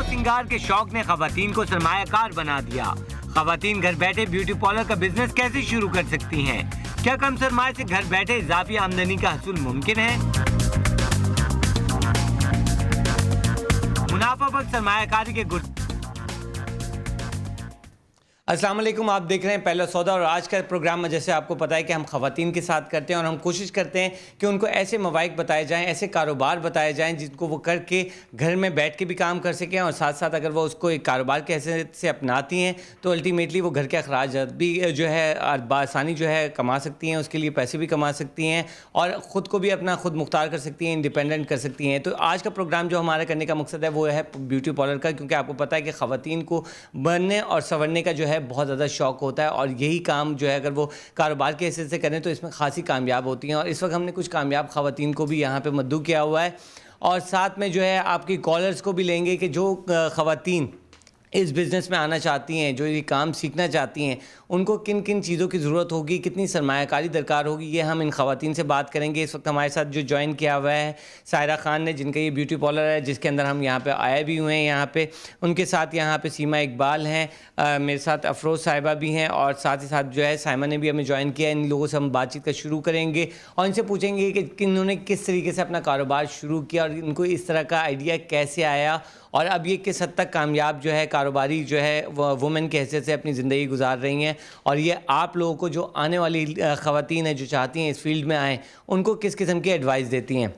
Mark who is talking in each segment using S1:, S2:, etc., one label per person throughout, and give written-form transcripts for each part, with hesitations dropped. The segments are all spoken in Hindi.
S1: सिंगार के शौक ने खवातीन को सरमायाकार बना दिया। खवातीन घर बैठे ब्यूटी पार्लर का बिजनेस कैसे शुरू कर सकती हैं? क्या कम सरमाए से घर बैठे इजाफी आमदनी का हसूल मुमकिन है? मुनाफा बख्श सरमायाकारी के गुर अस्सलाम वालेकुम, आप देख रहे हैं पहला सौदा और आज का प्रोग्राम में जैसे आपको पता है कि हम खवातीन के साथ करते हैं और हम कोशिश करते हैं कि उनको ऐसे मवाइक बताए जाएं, ऐसे कारोबार बताए जाएं जिनको वो करके घर में बैठ के भी काम कर सकें और साथ साथ अगर वो उसको एक कारोबार के हैसियत से अपनाती हैं तो अल्टीमेटली वो घर के अखराजात भी जो है बासानी जो है कमा सकती हैं, उसके लिए पैसे भी कमा सकती हैं और ख़ुद को भी अपना खुद मुख्तार कर सकती हैं, इंडिपेंडेंट कर सकती हैं। तो आज का प्रोग्राम जो हमारा करने का मकसद है वो है ब्यूटी पार्लर का, क्योंकि आपको पता है कि खवातीन को बनने और संवरने का जो है बहुत ज़्यादा शौक होता है और यही काम जो है अगर वो कारोबार के हिस्से से करें तो इसमें खासी कामयाब होती हैं। और इस वक्त हमने कुछ कामयाब खवातीन को भी यहाँ पे मद्दू किया हुआ है और साथ में जो है आपकी कॉलर्स को भी लेंगे कि जो खवातीन इस बिज़नेस में आना चाहती हैं, जो ये काम सीखना चाहती हैं, उनको किन किन चीज़ों की ज़रूरत होगी, कितनी सरमायाकारी दरकार होगी, ये हम इन खवातीन से बात करेंगे। इस वक्त हमारे साथ जो ज्वाइन किया हुआ है सायरा खान ने, जिनका ये ब्यूटी पार्लर है जिसके अंदर हम यहाँ पे आए भी हुए हैं यहाँ पे। उनके साथ यहाँ पे सीमा इकबाल हैं, मेरे साथ अफरोज़ साहिबा भी हैं और साथ ही साथ जो है साइमा ने भी हमें ज्वाइन किया। इन लोगों से हम बातचीत का शुरू करेंगे और इनसे पूछेंगे कि इन्होंने किस तरीके से अपना कारोबार शुरू किया और इनको इस तरह का आइडिया कैसे आया और अब ये किस हद तक कामयाब जो है कारोबारी जो है वुमेन के हैसियत से अपनी ज़िंदगी गुजार रही हैं और ये आप लोगों को जो आने वाली ख़वातीन हैं जो चाहती हैं इस फील्ड में आएँ, उनको किस किस्म की एडवाइस देती हैं।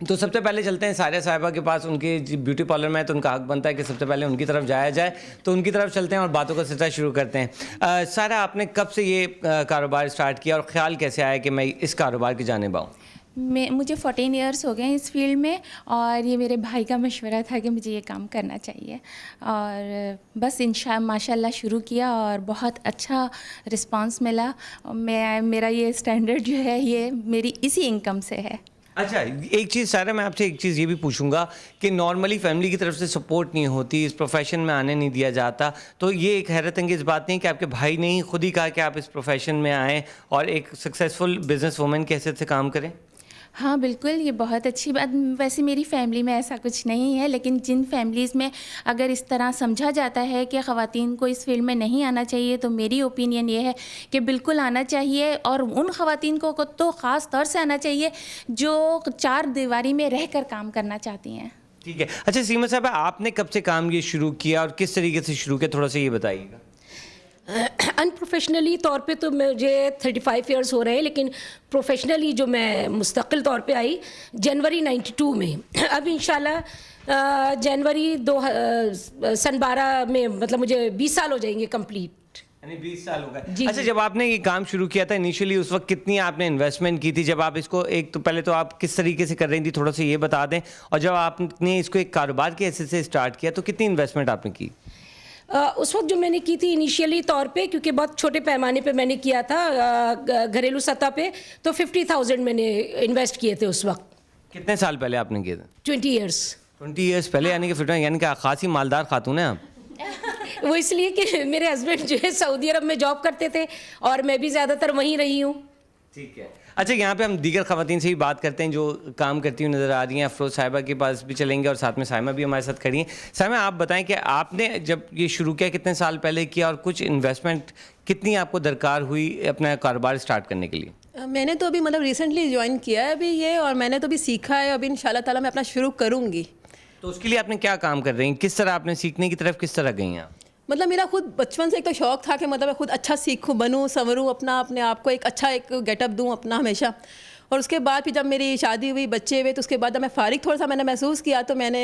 S1: तो सबसे पहले चलते हैं सायरा साहिबा के पास। उनके ब्यूटी पार्लर में है तो उनका हक बनता है कि सबसे पहले उनकी तरफ जाया जाए, तो उनकी तरफ चलते हैं और बातों का सिलसिला शुरू करते हैं। सायरा, आपने कब से ये कारोबार स्टार्ट किया और ख़्याल कैसे आया कि मैं इस कारोबार की जानिब आऊँ?
S2: मुझे 14 इयर्स हो गए हैं इस फील्ड में और ये मेरे भाई का मशवरा था कि मुझे ये काम करना चाहिए और बस माशाल्लाह शुरू किया और बहुत अच्छा रिस्पांस मिला। मेरा ये स्टैंडर्ड जो है ये मेरी इसी इनकम से है।
S1: अच्छा, एक चीज़ सारा, मैं आपसे एक चीज़ ये भी पूछूंगा कि नॉर्मली फैमिली की तरफ से सपोर्ट नहीं होती, इस प्रोफेशन में आने नहीं दिया जाता, तो ये एक हैरत अंगेज़ बात नहीं कि आपके भाई ने ही खुद ही कहा कि आप इस प्रोफेशन में आएँ और एक सक्सेसफुल बिजनेस वूमेन की हैसियत से काम करें?
S2: हाँ बिल्कुल, ये बहुत अच्छी बात। वैसे मेरी फैमिली में ऐसा कुछ नहीं है, लेकिन जिन फैमिलीज़ में अगर इस तरह समझा जाता है कि ख़वातीन को इस फील्ड में नहीं आना चाहिए, तो मेरी ओपिनियन ये है कि बिल्कुल आना चाहिए और उन ख़वातीन को तो ख़ास तौर से आना चाहिए जो चार दीवारी में रह कर काम करना चाहती हैं।
S1: ठीक है। अच्छा सीमा साहब, आपने कब से काम ये शुरू किया और किस तरीके से शुरू किया, थोड़ा सा ये बताइएगा।
S3: अनप्रोफेशनली तौर पे तो मुझे 35 इयर्स हो रहे हैं, लेकिन प्रोफेशनली जो मैं मुस्तकिल तौर पे आई जनवरी 92 में। अब इंशाल्लाह जनवरी सन 12 में मतलब मुझे 20 साल हो जाएंगे कंप्लीट।
S1: यानी 20 साल हो गए। अच्छा, जब आपने ये काम शुरू किया था इनिशियली, उस वक्त कितनी आपने इन्वेस्टमेंट की थी? जब आप इसको एक तो पहले तो आप किस तरीके से कर रही थी, थोड़ा सा ये बता दें, और जब आपने इसको एक कारोबार के हैसियत से स्टार्ट किया तो कितनी इन्वेस्टमेंट आपने की?
S3: उस वक्त जो मैंने की थी इनिशियली तौर पे, क्योंकि बहुत छोटे पैमाने पे मैंने किया था घरेलू सतह पे, तो 50,000 मैंने इन्वेस्ट किए थे उस वक्त।
S1: कितने साल पहले आपने किए थे?
S3: 20 इयर्स।
S1: 20 इयर्स पहले, यानी कि फिर यानी कि खासी मालदार खातून है आप।
S3: वो इसलिए कि मेरे हस्बैंड जो है सऊदी अरब में जॉब करते थे और मैं भी ज़्यादातर वहीं रही हूँ।
S1: ठीक है। अच्छा, यहाँ पे हम दीगर ख़वातीन से भी बात करते हैं जो काम करती हुई नज़र आ रही हैं। अफरोज़ साहिबा के पास भी चलेंगे और साथ में साइमा भी हमारे साथ खड़ी हैं। साइमा, आप बताएं कि आपने जब ये शुरू किया कितने साल पहले किया और कुछ इन्वेस्टमेंट कितनी आपको दरकार हुई अपना कारोबार स्टार्ट करने के लिए?
S4: मैंने तो अभी मतलब रिसेंटली ज्वाइन किया है अभी ये, और मैंने तो अभी सीखा है। अभी इंशाल्लाह ताला मैं अपना शुरू करूँगी।
S1: तो उसके लिए आपने क्या काम कर रही हैं, किस तरह आपने सीखने की तरफ किस तरह गई हैं?
S4: मतलब मेरा खुद बचपन से एक तो शौक था कि मतलब मैं खुद अच्छा सीखूं, बनूं, संवरूं, अपने आप को एक अच्छा एक गेटअप दूं अपना हमेशा। और उसके बाद फिर जब मेरी शादी हुई, बच्चे हुए, तो उसके बाद जब मैं फ़ारिग थोड़ा सा मैंने महसूस किया तो मैंने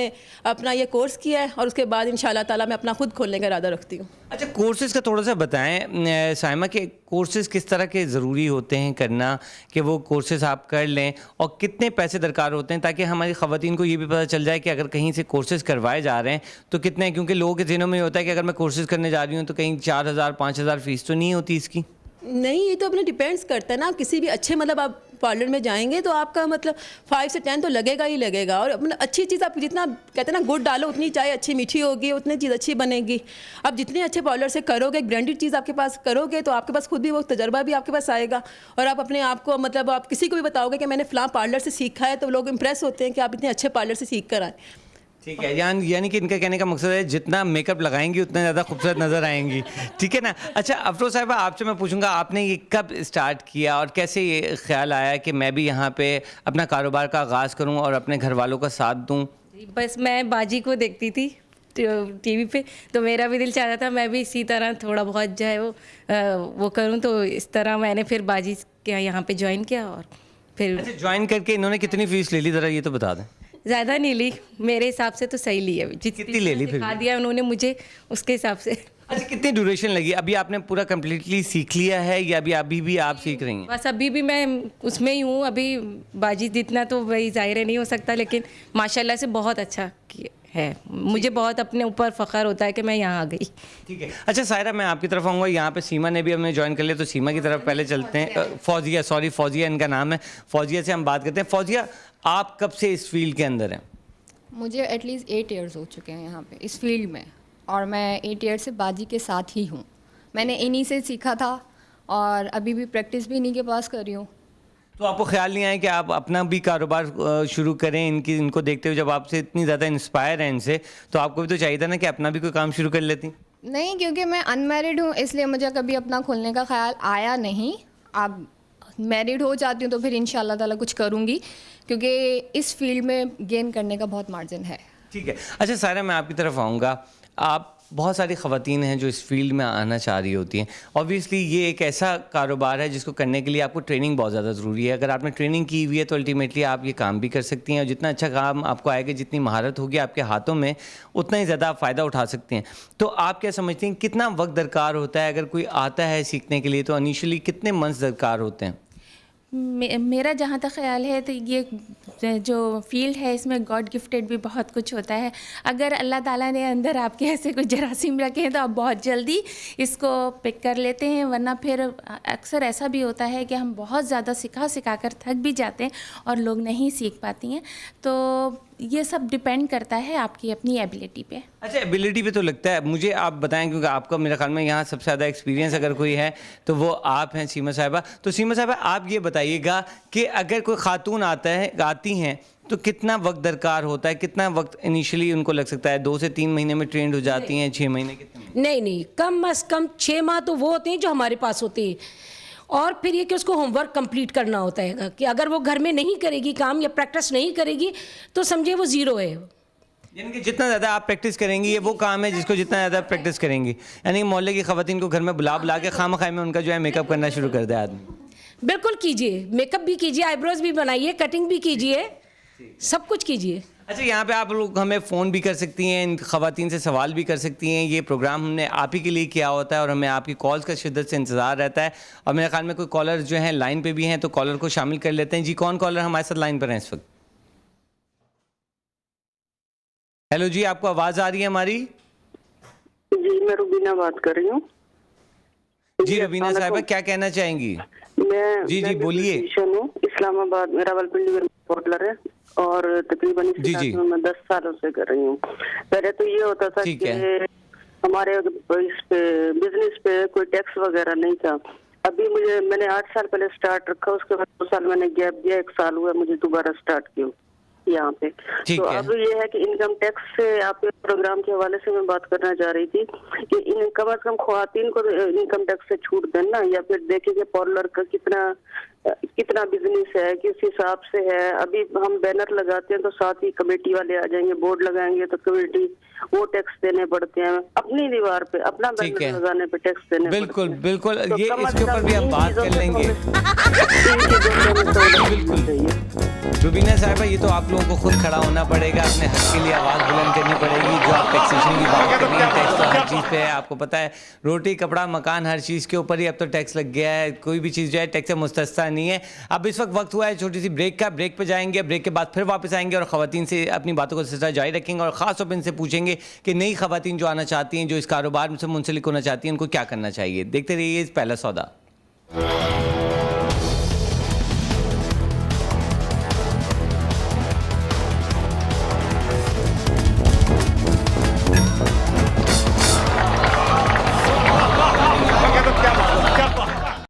S4: अपना ये कोर्स किया है और उसके बाद इंशाल्लाह ताला मैं अपना खुद खोलने का इरादा रखती हूँ।
S1: अच्छा, कोर्सेज़ का थोड़ा सा बताएं साइमा, के कोर्सेज़ किस तरह के ज़रूरी होते हैं करना कि वो कोर्सेज़ आप कर लें और कितने पैसे दरकार होते हैं, ताकि हमारी ख़वातीन को ये भी पता चल जाए कि अगर कहीं से कोर्सेज़ करवाए जा रहे हैं तो कितने, क्योंकि लोगों के ज़हनों में होता है कि अगर मैं कोर्सेज़ करने जा रही हूँ तो कहीं 4,000 5,000 फ़ीस तो नहीं होती इसकी?
S4: नहीं, ये तो अपने डिपेंड्स करता है ना। किसी भी अच्छे मतलब आप पार्लर में जाएंगे तो आपका मतलब 5 से 10 तो लगेगा ही लगेगा। और अपना अच्छी चीज़ आप जितना कहते हैं ना गुड़ डालो उतनी चाय अच्छी मीठी होगी, उतनी चीज़ अच्छी बनेगी। आप जितने अच्छे पार्लर से करोगे, एक ब्रांडेड चीज़ आपके पास करोगे तो आपके पास खुद भी वो तजर्बा भी आपके पास आएगा। और आप अपने आप को मतलब आप किसी को भी बताओगे कि मैंने फ़लाँ पार्लर से सीखा है तो लोग इंप्रेस होते हैं कि आप इतने अच्छे पार्लर से सीख कर आए।
S1: ठीक है, यानी कि इनका कहने का मकसद है जितना मेकअप लगाएंगी उतना ज़्यादा खूबसूरत नज़र आएंगी। ठीक है ना। अच्छा अफरोज़ साहिबा, आपसे मैं पूछूंगा आपने ये कब स्टार्ट किया और कैसे ये ख्याल आया कि मैं भी यहाँ पे अपना कारोबार का आगाज़ करूँ और अपने घर वालों का साथ दूँ?
S5: बस मैं बाजी को देखती थी टीवी पे, तो मेरा भी दिल चाहता था मैं भी इसी तरह थोड़ा बहुत जो है वो करूँ। तो इस तरह मैंने फिर बाजी के यहाँ पे ज्वाइन किया और फिर।
S1: अच्छा, ज्वाइन करके इन्होंने कितनी फ़ीस ले ली, ज़रा ये तो बता दें।
S5: ज़्यादा नहीं ली, मेरे हिसाब से तो सही ली है।
S1: कितनी ले ली फिर?
S5: सिखा दिया उन्होंने मुझे उसके हिसाब से।
S1: अच्छा, कितनी ड्यूरेशन लगी? अभी आपने पूरा कम्प्लीटली सीख लिया है या अभी भी आप सीख रही हैं?
S5: बस अभी भी मैं उसमें ही हूँ। अभी बाजी जितना तो वही ज़ाहिर है नहीं हो सकता, लेकिन माशाल्लाह से बहुत अच्छा है। मुझे बहुत अपने ऊपर फ़ख्र होता है कि मैं यहाँ आ गई।
S1: ठीक है। अच्छा सायरा, मैं आपकी तरफ आऊँगा। यहाँ पे सीमा ने भी हमें ज्वाइन कर लिया, तो सीमा की तरफ पहले चलते हैं। फौजिया इनका नाम है। फौजिया से हम बात करते हैं। फौजिया, आप कब से इस फील्ड के अंदर हैं?
S6: मुझे एटलीस्ट 8 ईयर्स हो चुके हैं यहाँ पे इस फील्ड में, और मैं 8 ईयर्स से बाजी के साथ ही हूँ। मैंने इन्हीं से सीखा था और अभी भी प्रैक्टिस भी इन्हीं के पास कर रही हूँ।
S1: तो आपको ख्याल नहीं आया कि आप अपना भी कारोबार शुरू करें? इनको देखते हुए जब आपसे इतनी ज़्यादा इंस्पायर हैं इनसे, तो आपको भी तो चाहिए था ना कि अपना भी कोई काम शुरू कर लेती?
S6: नहीं, क्योंकि मैं अनमैरिड हूँ इसलिए मुझे कभी अपना खोलने का ख्याल आया नहीं। अब मैरिड हो जाती हूँ तो फिर इंशाल्लाह ताला कुछ करूँगी, क्योंकि इस फील्ड में गेन करने का बहुत मार्जिन है।
S1: ठीक है। अच्छा सायरा, मैं आपकी तरफ आऊँगा। आप बहुत सारी ख़वातीन हैं जो इस फील्ड में आना चाह रही होती हैं। ऑब्वियसली ये एक ऐसा कारोबार है जिसको करने के लिए आपको ट्रेनिंग बहुत ज़्यादा ज़रूरी है। अगर आपने ट्रेनिंग की हुई है तो अल्टीमेटली आप ये काम भी कर सकती हैं, और जितना अच्छा काम आपको आएगा, जितनी महारत होगी आपके हाथों में, उतना ही ज़्यादा आप फ़ायदा उठा सकते हैं। तो आप क्या समझती हैं कितना वक्त दरकार होता है अगर कोई आता है सीखने के लिए? तो इनिशियली कितने मंथ्स दरकार होते हैं?
S2: मेरा जहाँ तक ख्याल है तो ये जो फील्ड है इसमें गॉड गिफ्टेड भी बहुत कुछ होता है। अगर अल्लाह ताला ने अंदर आपके ऐसे कुछ जरासीम रखे हैं तो आप बहुत जल्दी इसको पिक कर लेते हैं, वरना फिर अक्सर ऐसा भी होता है कि हम बहुत ज़्यादा सिखा कर थक भी जाते हैं और लोग नहीं सीख पाती हैं। तो ये सब डिपेंड करता है आपकी अपनी एबिलिटी पे।
S1: अच्छा, एबिलिटी पे तो लगता है मुझे। आप बताएं, क्योंकि आपका मेरे ख्याल में यहाँ सबसे ज़्यादा एक्सपीरियंस अगर कोई है तो वो आप हैं, सीमा साहिबा। तो सीमा साहिबा, आप ये बताइएगा कि अगर कोई खातून आती हैं तो कितना वक्त दरकार होता है? कितना वक्त इनिशियली उनको लग सकता है? 2 से 3 महीने में ट्रेंड हो जाती हैं? 6 महीने? कितने?
S3: नहीं, कम अज़ कम 6 माह तो वो होते हैं जो हमारे पास होते हैं। और फिर ये कि उसको होमवर्क कंप्लीट करना होता है कि अगर वो घर में नहीं करेगी काम या प्रैक्टिस नहीं करेगी तो समझे वो ज़ीरो है।
S1: यानी कि जितना ज़्यादा आप प्रैक्टिस करेंगी, ये वो काम है जिसको जितना ज़्यादा प्रैक्टिस करेंगी। यानी मोहल्ले की ख़वातीन को घर में बुला के खामखाई में उनका जो है मेकअप करना शुरू कर दे आदमी।
S3: बिल्कुल कीजिए, मेकअप भी कीजिए, आईब्रोज भी बनाइए, कटिंग भी कीजिए, सब कुछ कीजिए।
S1: अच्छा, यहाँ पे आप लोग हमें फ़ोन भी कर सकती हैं, इन ख़वातीन से सवाल भी कर सकती हैं। ये प्रोग्राम हमने आप ही के लिए किया होता है और हमें आपकी कॉल्स का शिद्दत से इंतज़ार रहता है। और मेरे ख्याल में कोई कॉलर जो हैं लाइन पे भी हैं, तो कॉलर को शामिल कर लेते हैं। जी, कौन कॉलर हमारे साथ लाइन पर हैं इस वक्त? हेलो जी, आपको आवाज़ आ रही है हमारी?
S7: जी, मैं रुबीना बात कर रही हूँ।
S1: जी रुबीना साहिबा, क्या कहना चाहेंगी?
S7: मैं
S1: जी बोलिए।
S7: इस्लामाबाद में रावलपिंडी में पॉपुलर है और तकरीबन इस मैं 10 सालों से कर रही हूँ। पहले तो ये होता था कि हमारे इस पे बिजनेस पे कोई टैक्स वगैरह नहीं था। अभी मैंने 8 साल पहले स्टार्ट रखा, उसके बाद 2 साल मैंने गैप दिया, 1 साल हुआ मुझे दोबारा स्टार्ट किया यहाँ पे। तो अब ये है कि इनकम टैक्स से आपके प्रोग्राम के हवाले से मैं बात करना चाह रही थी कि इन कम अज कम ख्वातीन को इनकम टैक्स से छूट देना, या फिर देखेंगे पार्लर का कितना बिजनेस है, किस हिसाब से है। अभी हम बैनर लगाते हैं तो साथ ही कमेटी वाले आ जाएंगे, बोर्ड लगाएंगे तो कमेटी वो टैक्स देने पड़ते हैं। अपनी दीवार पे अपना बैनर लगाने पे टैक्स देने
S1: बिल्कुल बिल्कुल तो ये इसके ऊपर भी हम बात कर लेंगे। बिल्कुल रुबीना साहिबा, ये तो आप लोगों को खुद खड़ा होना पड़ेगा, अपने हक के लिए आवाज़ बुलंद करनी पड़ेगी। जो आप टैक्सेशन की बात कर रही हैं, टैक्स तो हर चीज़ पे है, आपको पता है। रोटी कपड़ा मकान हर चीज़ के ऊपर ही अब तो टैक्स लग गया है। कोई भी चीज़ जो है टैक्स से मुस्तस्ना नहीं है। अब इस वक्त हुआ है छोटी सी ब्रेक का, ब्रेक पे जाएंगे, ब्रेक के बाद फिर वापस आएंगे और ख़वातीन से अपनी बातों को सिलसिला जारी रखेंगे और ख़ास तौर पर इनसे पूछेंगे कि नई ख़वातीन जो आना चाहती हैं, जो इस कारोबार से मुंसलिक होना चाहती हैं, उनको क्या करना चाहिए। देखते रहिए पहला सौदा।